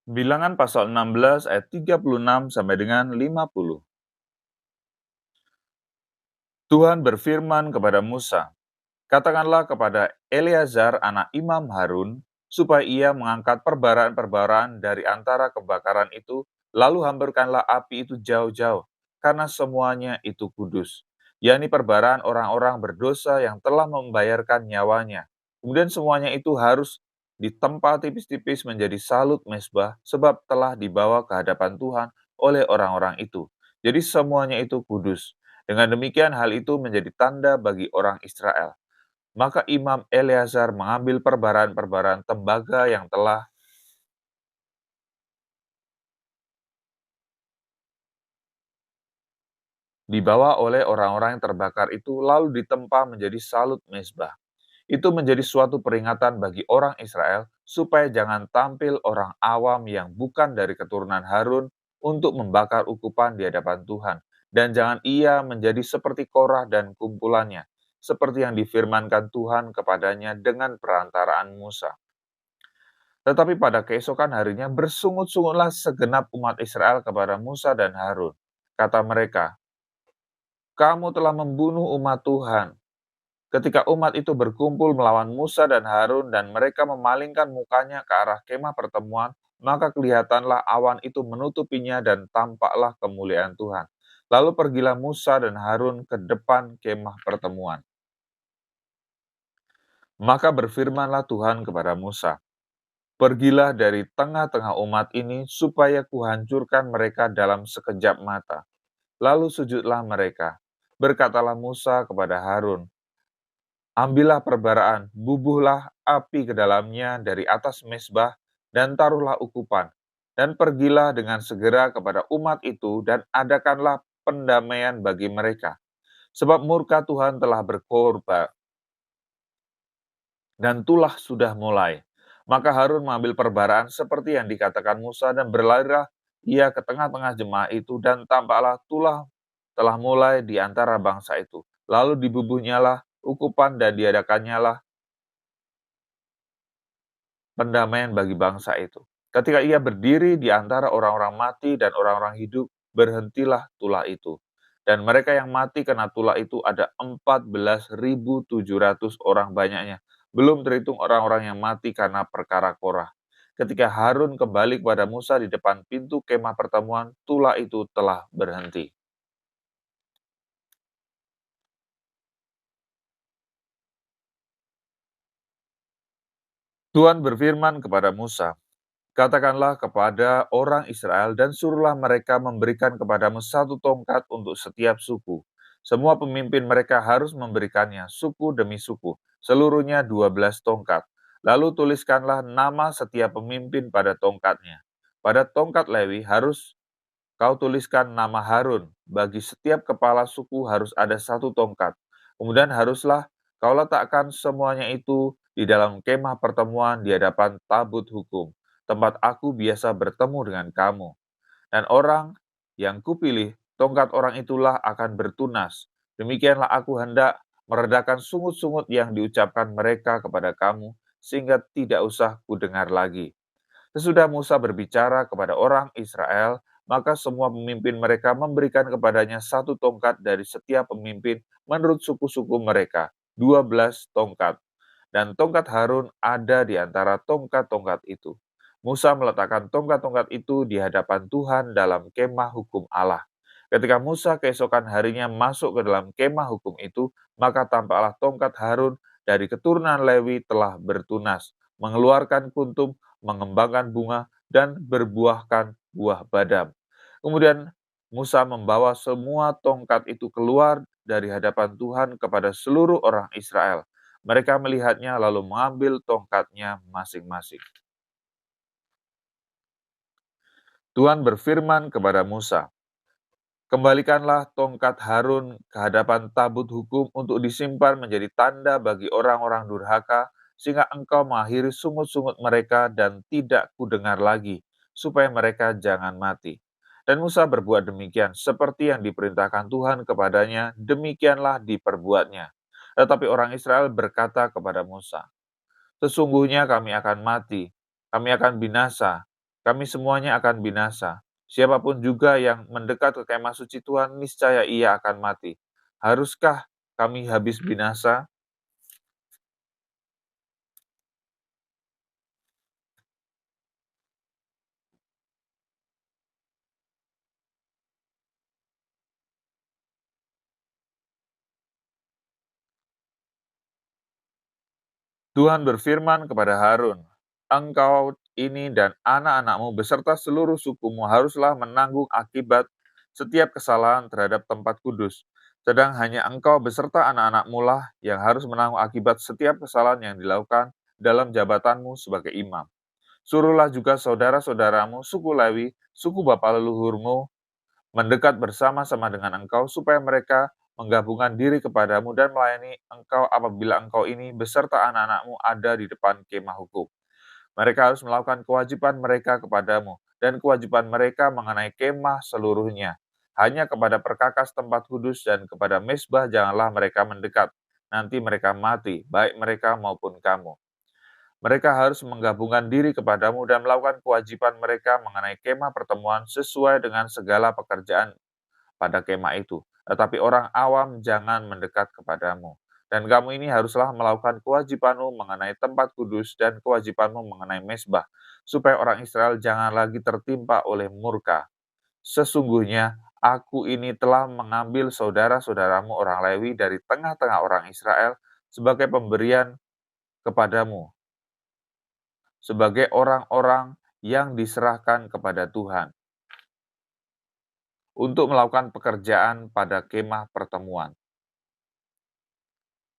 Bilangan pasal 16 ayat 36 sampai dengan 50. Tuhan berfirman kepada Musa, "Katakanlah kepada Eleazar anak Imam Harun, supaya ia mengangkat perbaraan-perbaraan dari antara kebakaran itu, lalu hamburkanlah api itu jauh-jauh, karena semuanya itu kudus, yakni perbaraan orang-orang berdosa yang telah membayarkan nyawanya. Kemudian semuanya itu harus ditempa tipis-tipis menjadi salut mezbah, sebab telah dibawa ke hadapan Tuhan oleh orang-orang itu. Jadi semuanya itu kudus. Dengan demikian hal itu menjadi tanda bagi orang Israel." Maka Imam Eleazar mengambil perbaraan-perbaraan tembaga yang telah dibawa oleh orang-orang yang terbakar itu lalu ditempa menjadi salut mezbah. Itu menjadi suatu peringatan bagi orang Israel supaya jangan tampil orang awam yang bukan dari keturunan Harun untuk membakar ukupan di hadapan Tuhan. Dan jangan ia menjadi seperti Korah dan kumpulannya, seperti yang difirmankan Tuhan kepadanya dengan perantaraan Musa. Tetapi pada keesokan harinya bersungut-sungutlah segenap umat Israel kepada Musa dan Harun. Kata mereka, "Kamu telah membunuh umat Tuhan." Ketika umat itu berkumpul melawan Musa dan Harun dan mereka memalingkan mukanya ke arah kemah pertemuan, maka kelihatanlah awan itu menutupinya dan tampaklah kemuliaan Tuhan. Lalu pergilah Musa dan Harun ke depan kemah pertemuan. Maka berfirmanlah Tuhan kepada Musa, "Pergilah dari tengah-tengah umat ini, supaya kuhancurkan mereka dalam sekejap mata." Lalu sujudlah mereka. Berkatalah Musa kepada Harun, "Ambillah perbaraan, bubuhlah api ke dalamnya dari atas mezbah, dan taruhlah ukupan. Dan pergilah dengan segera kepada umat itu, dan adakanlah pendamaian bagi mereka. Sebab murka Tuhan telah berkorban, dan tulah sudah mulai." Maka Harun mengambil perbaraan seperti yang dikatakan Musa, dan berlarilah ia ke tengah-tengah jemaah itu, dan tampaklah tulah telah mulai di antara bangsa itu. Lalu dibubuhnyalah ukupan dan diadakannyalah pendamaian bagi bangsa itu. Ketika ia berdiri di antara orang-orang mati dan orang-orang hidup, berhentilah tulah itu. Dan mereka yang mati karena tulah itu ada 14.700 orang banyaknya. Belum terhitung orang-orang yang mati karena perkara Korah. Ketika Harun kembali kepada Musa di depan pintu kemah pertemuan, tulah itu telah berhenti. Tuhan berfirman kepada Musa, "Katakanlah kepada orang Israel dan suruhlah mereka memberikan kepadamu satu tongkat untuk setiap suku. Semua pemimpin mereka harus memberikannya, suku demi suku, seluruhnya 12 tongkat. Lalu tuliskanlah nama setiap pemimpin pada tongkatnya. Pada tongkat Lewi harus kau tuliskan nama Harun. Bagi setiap kepala suku harus ada satu tongkat. Kemudian haruslah kau letakkan semuanya itu di dalam kemah pertemuan di hadapan tabut hukum, tempat aku biasa bertemu dengan kamu. Dan orang yang kupilih, tongkat orang itulah akan bertunas. Demikianlah aku hendak meredakan sungut-sungut yang diucapkan mereka kepada kamu, sehingga tidak usah kudengar lagi." Sesudah Musa berbicara kepada orang Israel, maka semua pemimpin mereka memberikan kepadanya satu tongkat dari setiap pemimpin menurut suku-suku mereka, 12 tongkat. Dan tongkat Harun ada di antara tongkat-tongkat itu. Musa meletakkan tongkat-tongkat itu di hadapan Tuhan dalam kemah hukum Allah. Ketika Musa keesokan harinya masuk ke dalam kemah hukum itu, maka tampaklah tongkat Harun dari keturunan Lewi telah bertunas, mengeluarkan kuntum, mengembangkan bunga, dan berbuahkan buah badam. Kemudian Musa membawa semua tongkat itu keluar dari hadapan Tuhan kepada seluruh orang Israel. Mereka melihatnya lalu mengambil tongkatnya masing-masing. Tuhan berfirman kepada Musa, "Kembalikanlah tongkat Harun ke hadapan tabut hukum untuk disimpan menjadi tanda bagi orang-orang durhaka, sehingga engkau mengakhiri sungut-sungut mereka dan tidak kudengar lagi, supaya mereka jangan mati." Dan Musa berbuat demikian, seperti yang diperintahkan Tuhan kepadanya, demikianlah diperbuatnya. Tetapi orang Israel berkata kepada Musa, "Sesungguhnya kami akan mati, kami akan binasa. kami semuanya akan binasa. Siapapun juga yang mendekat ke kemah suci Tuhan, niscaya ia akan mati. Haruskah kami habis binasa?" Tuhan berfirman kepada Harun, "Engkau ini dan anak-anakmu beserta seluruh sukumu haruslah menanggung akibat setiap kesalahan terhadap tempat kudus. Sedang hanya engkau beserta anak-anakmu lah yang harus menanggung akibat setiap kesalahan yang dilakukan dalam jabatanmu sebagai imam. Suruhlah juga saudara-saudaramu, suku Lewi, suku bapa leluhurmu, mendekat bersama-sama dengan engkau, supaya mereka menggabungkan diri kepadamu dan melayani engkau apabila engkau ini beserta anak-anakmu ada di depan kemah hukum. Mereka harus melakukan kewajiban mereka kepadamu, dan kewajiban mereka mengenai kemah seluruhnya. Hanya kepada perkakas tempat kudus dan kepada mezbah janganlah mereka mendekat. Nanti mereka mati, baik mereka maupun kamu. Mereka harus menggabungkan diri kepadamu dan melakukan kewajiban mereka mengenai kemah pertemuan sesuai dengan segala pekerjaan pada kemah itu. Tetapi orang awam jangan mendekat kepadamu. Dan kamu ini haruslah melakukan kewajibanmu mengenai tempat kudus dan kewajibanmu mengenai mezbah, supaya orang Israel jangan lagi tertimpa oleh murka. Sesungguhnya aku ini telah mengambil saudara-saudaramu orang Lewi dari tengah-tengah orang Israel sebagai pemberian kepadamu, sebagai orang-orang yang diserahkan kepada Tuhan untuk melakukan pekerjaan pada kemah pertemuan.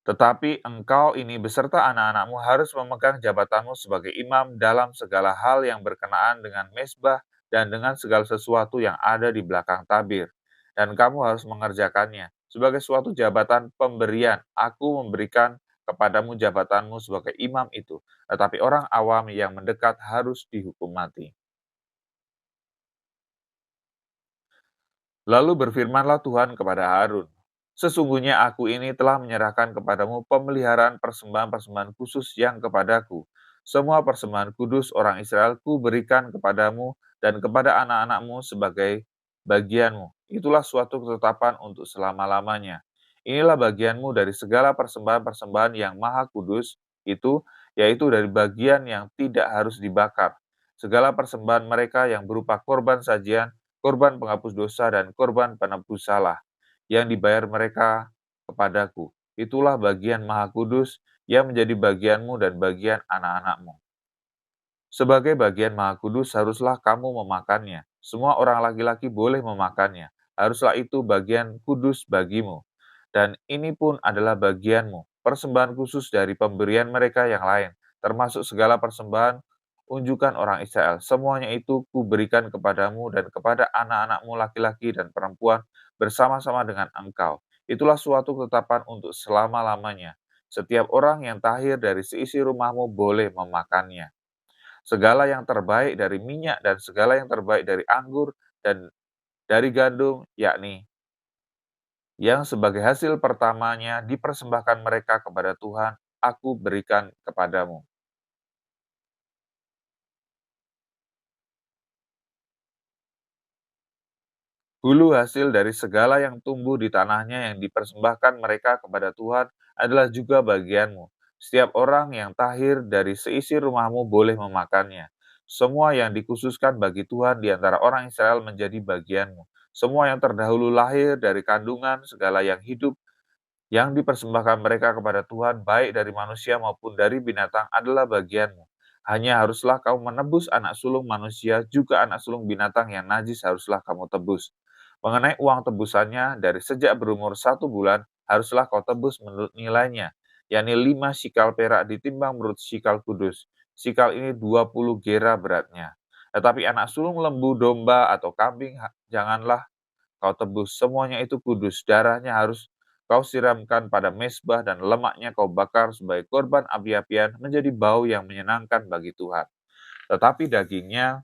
Tetapi engkau ini beserta anak-anakmu harus memegang jabatanmu sebagai imam dalam segala hal yang berkenaan dengan mezbah dan dengan segala sesuatu yang ada di belakang tabir. Dan kamu harus mengerjakannya sebagai suatu jabatan pemberian. Aku memberikan kepadamu jabatanmu sebagai imam itu, tetapi orang awam yang mendekat harus dihukum mati. Lalu berfirmanlah Tuhan kepada Harun, "Sesungguhnya aku ini telah menyerahkan kepadamu pemeliharaan persembahan-persembahan khusus yang kepadaku. Semua persembahan kudus orang Israel ku berikan kepadamu dan kepada anak-anakmu sebagai bagianmu. Itulah suatu ketetapan untuk selama-lamanya. Inilah bagianmu dari segala persembahan-persembahan yang maha kudus itu, yaitu dari bagian yang tidak harus dibakar. Segala persembahan mereka yang berupa korban sajian, korban penghapus dosa, dan korban penebus salah yang dibayar mereka kepadaku. Itulah bagian maha kudus yang menjadi bagianmu dan bagian anak-anakmu. Sebagai bagian maha kudus haruslah kamu memakannya. Semua orang laki-laki boleh memakannya. Haruslah itu bagian kudus bagimu. Dan ini pun adalah bagianmu, persembahan khusus dari pemberian mereka yang lain, termasuk segala persembahan unjukan orang Israel. Semuanya itu kuberikan kepadamu dan kepada anak-anakmu laki-laki dan perempuan bersama-sama dengan engkau. Itulah suatu ketetapan untuk selama-lamanya. Setiap orang yang tahir dari seisi rumahmu boleh memakannya. Segala yang terbaik dari minyak dan segala yang terbaik dari anggur dan dari gandum, yakni yang sebagai hasil pertamanya dipersembahkan mereka kepada Tuhan, aku berikan kepadamu. Hulu hasil dari segala yang tumbuh di tanahnya yang dipersembahkan mereka kepada Tuhan adalah juga bagianmu. Setiap orang yang tahir dari seisi rumahmu boleh memakannya. Semua yang dikhususkan bagi Tuhan di antara orang Israel menjadi bagianmu. Semua yang terdahulu lahir dari kandungan, segala yang hidup, yang dipersembahkan mereka kepada Tuhan, baik dari manusia maupun dari binatang, adalah bagianmu. Hanya haruslah kamu menebus anak sulung manusia, juga anak sulung binatang yang najis haruslah kamu tebus. Mengenai uang tebusannya, dari sejak berumur 1 bulan, haruslah kau tebus menurut nilainya, yakni 5 sikal perak ditimbang menurut sikal kudus. Sikal ini 20 gera beratnya. Tetapi anak sulung lembu, domba, atau kambing, janganlah kau tebus, semuanya itu kudus. Darahnya harus kau siramkan pada mezbah dan lemaknya kau bakar sebagai korban api-apian menjadi bau yang menyenangkan bagi Tuhan. Tetapi dagingnya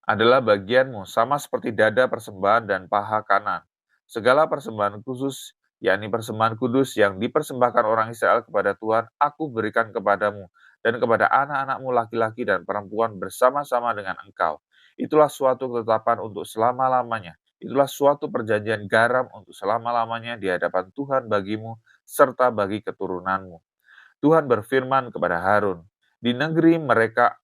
adalah bagianmu, sama seperti dada persembahan dan paha kanan. Segala persembahan khusus yakni persembahan kudus yang dipersembahkan orang Israel kepada Tuhan, aku berikan kepadamu dan kepada anak-anakmu laki-laki dan perempuan bersama-sama dengan engkau. Itulah suatu ketetapan untuk selama-lamanya. Itulah suatu perjanjian garam untuk selama-lamanya di hadapan Tuhan bagimu serta bagi keturunanmu. Tuhan berfirman kepada Harun, di negeri mereka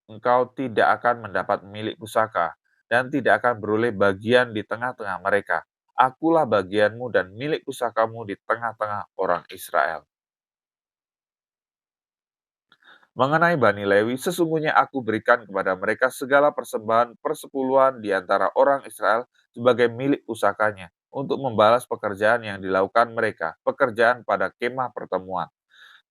engkau tidak akan mendapat milik pusaka dan tidak akan beroleh bagian di tengah-tengah mereka. Akulah bagianmu dan milik pusakamu di tengah-tengah orang Israel. Mengenai Bani Lewi, sesungguhnya aku berikan kepada mereka segala persembahan persepuluhan di antara orang Israel sebagai milik pusakanya, untuk membalas pekerjaan yang dilakukan mereka, pekerjaan pada kemah pertemuan.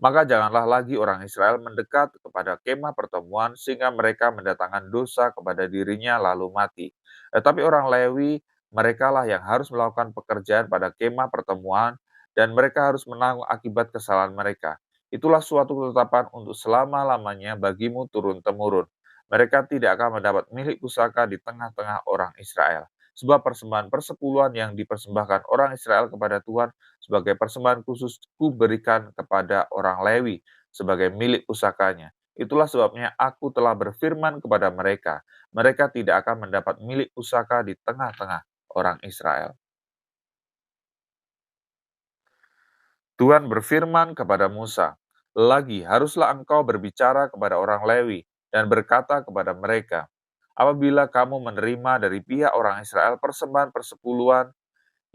Maka janganlah lagi orang Israel mendekat kepada kemah pertemuan sehingga mereka mendatangkan dosa kepada dirinya lalu mati. Tetapi orang Lewi, merekalah yang harus melakukan pekerjaan pada kemah pertemuan dan mereka harus menanggung akibat kesalahan mereka. Itulah suatu ketetapan untuk selama-lamanya bagimu turun-temurun. Mereka tidak akan mendapat milik pusaka di tengah-tengah orang Israel. Sebab persembahan persepuluhan yang dipersembahkan orang Israel kepada Tuhan sebagai persembahan khusus kuberikan kepada orang Lewi sebagai milik pusakanya. Itulah sebabnya aku telah berfirman kepada mereka, mereka tidak akan mendapat milik pusaka di tengah-tengah orang Israel. Tuhan berfirman kepada Musa, lagi haruslah engkau berbicara kepada orang Lewi dan berkata kepada mereka, apabila kamu menerima dari pihak orang Israel persembahan persepuluhan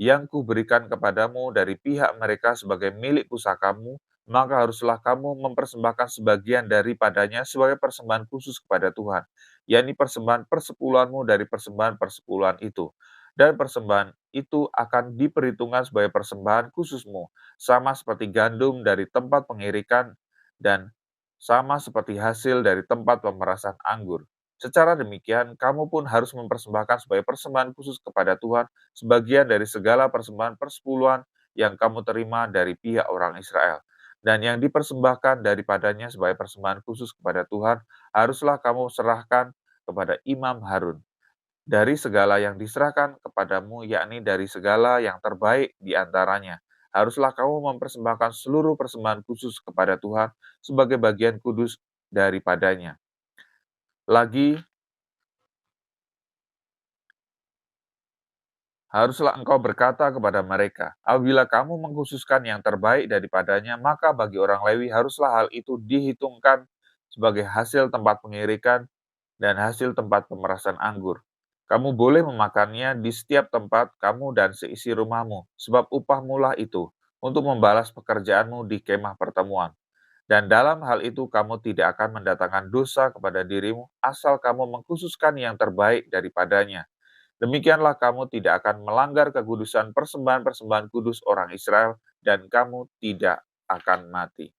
yang kuberikan kepadamu dari pihak mereka sebagai milik pusakamu, maka haruslah kamu mempersembahkan sebagian daripadanya sebagai persembahan khusus kepada Tuhan, yakni persembahan persepuluhanmu dari persembahan persepuluhan itu. Dan persembahan itu akan diperhitungkan sebagai persembahan khususmu, sama seperti gandum dari tempat pengirikan dan sama seperti hasil dari tempat pemerasan anggur. Secara demikian, kamu pun harus mempersembahkan sebagai persembahan khusus kepada Tuhan sebagian dari segala persembahan persepuluhan yang kamu terima dari pihak orang Israel. Dan yang dipersembahkan daripadanya sebagai persembahan khusus kepada Tuhan, haruslah kamu serahkan kepada Imam Harun. Dari segala yang diserahkan kepadamu, yakni dari segala yang terbaik di antaranya, haruslah kamu mempersembahkan seluruh persembahan khusus kepada Tuhan sebagai bagian kudus daripadanya. Lagi, haruslah engkau berkata kepada mereka, apabila kamu mengkhususkan yang terbaik daripadanya, maka bagi orang Lewi haruslah hal itu dihitungkan sebagai hasil tempat pengirikan dan hasil tempat pemerasan anggur. Kamu boleh memakannya di setiap tempat kamu dan seisi rumahmu, sebab upahmu lah itu, untuk membalas pekerjaanmu di kemah pertemuan. Dan dalam hal itu kamu tidak akan mendatangkan dosa kepada dirimu, asal kamu mengkhususkan yang terbaik daripadanya. Demikianlah kamu tidak akan melanggar kekudusan persembahan-persembahan kudus orang Israel, dan kamu tidak akan mati.